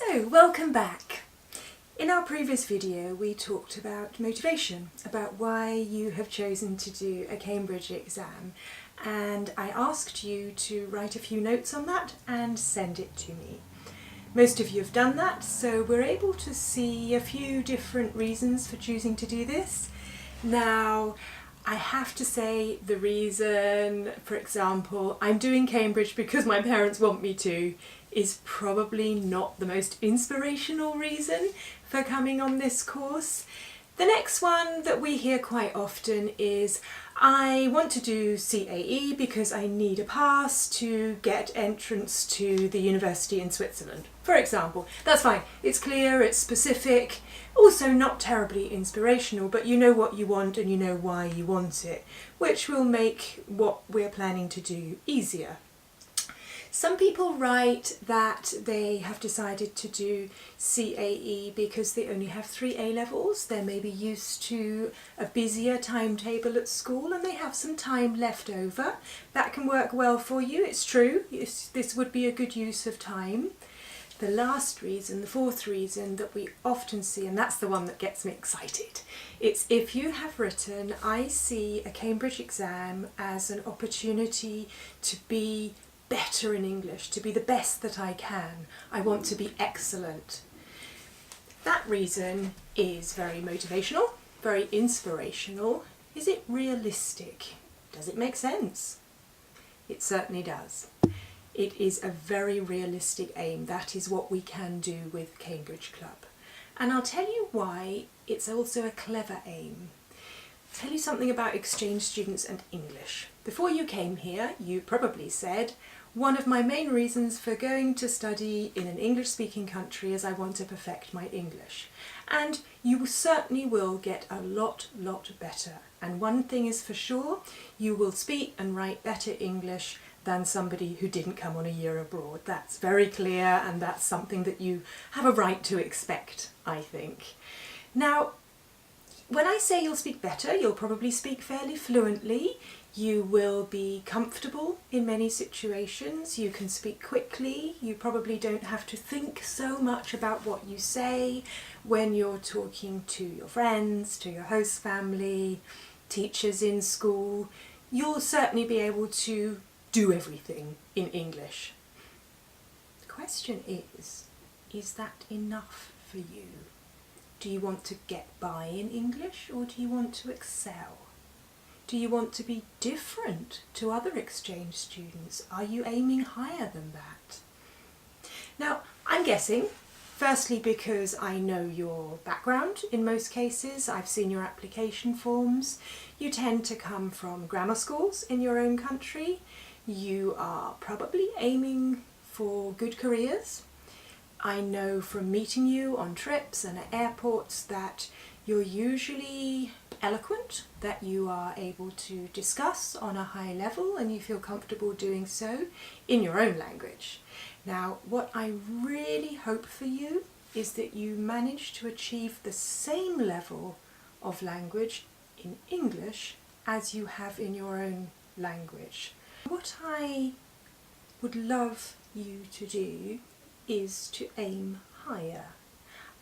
So, welcome back. In our previous video we talked about motivation, about why you have chosen to do a Cambridge exam, and I asked you to write a few notes on that and send it to me. Most of you have done that, so we're able to see a few different reasons for choosing to do this. Now, I have to say the reason, for example, I'm doing Cambridge because my parents want me to, is probably not the most inspirational reason for coming on this course. The next one that we hear quite often is I want to do CAE because I need a pass to get entrance to the university in Switzerland, for example. That's fine, it's clear, it's specific, also not terribly inspirational, but you know what you want and you know why you want it, which will make what we're planning to do easier. Some people write that they have decided to do CAE because they only have 3 A-levels. They're maybe used to a busier timetable at school and they have some time left over. That can work well for you, it's true. This would be a good use of time. The last reason, the fourth reason that we often see, and that's the one that gets me excited, it's if you have written, I see a Cambridge exam as an opportunity to be better in English, to be the best that I can. I want to be excellent. That reason is very motivational, very inspirational. Is it realistic? Does it make sense? It certainly does. It is a very realistic aim. That is what we can do with Cambridge Club. And I'll tell you why it's also a clever aim. I'll tell you something about exchange students and English. Before you came here, you probably said, one of my main reasons for going to study in an English-speaking country is I want to perfect my English. And you certainly will get a lot better. And one thing is for sure, you will speak and write better English than somebody who didn't come on a year abroad. That's very clear, and that's something that you have a right to expect, I think. Now, when I say you'll speak better, you'll probably speak fairly fluently. You will be comfortable in many situations. You can speak quickly. You probably don't have to think so much about what you say when you're talking to your friends, to your host family, teachers in school. You'll certainly be able to do everything in English. The question is that enough for you? Do you want to get by in English, or do you want to excel? Do you want to be different to other exchange students? Are you aiming higher than that? Now, I'm guessing, firstly because I know your background in most cases, I've seen your application forms. You tend to come from grammar schools in your own country. You are probably aiming for good careers. I know from meeting you on trips and at airports that you're usually eloquent, that you are able to discuss on a high level and you feel comfortable doing so in your own language. Now, what I really hope for you is that you manage to achieve the same level of language in English as you have in your own language. What I would love you to do is to aim higher.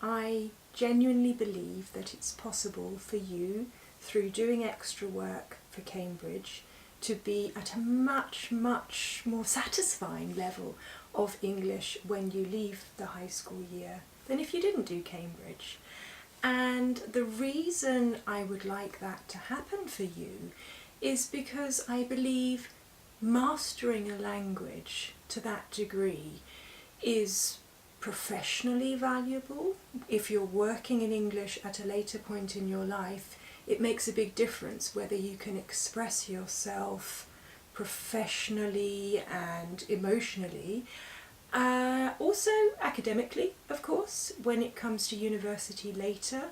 I genuinely believe that it's possible for you, through doing extra work for Cambridge, to be at a much more satisfying level of English when you leave the high school year than if you didn't do Cambridge. And the reason I would like that to happen for you is because I believe mastering a language to that degree is professionally valuable. If you're working in English at a later point in your life, it makes a big difference whether you can express yourself professionally and emotionally. Also academically, of course, when it comes to university later,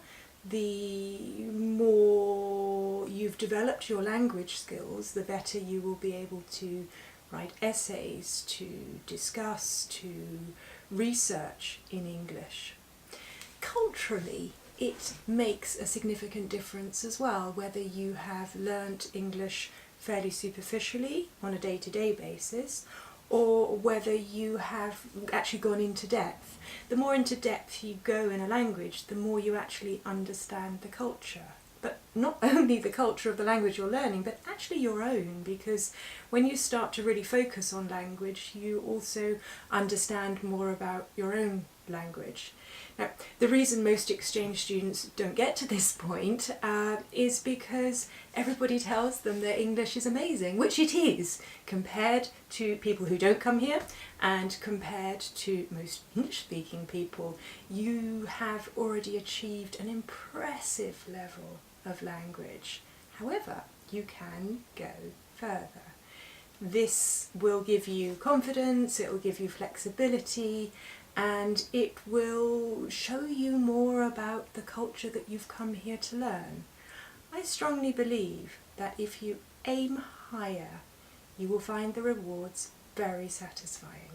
the more you've developed your language skills, the better you will be able to write essays, to discuss, to research in English. Culturally, it makes a significant difference as well, whether you have learnt English fairly superficially on a day-to-day basis, or whether you have actually gone into depth. The more into depth you go in a language, the more you actually understand the culture. But not only the culture of the language you're learning, but actually your own, because when you start to really focus on language, you also understand more about your own language. Now, the reason most exchange students don't get to this point is because everybody tells them that English is amazing, which it is, compared to people who don't come here and compared to most English-speaking people. You have already achieved an impressive level of language. However, you can go further. This will give you confidence, it will give you flexibility, and it will show you more about the culture that you've come here to learn. I strongly believe that if you aim higher, you will find the rewards very satisfying.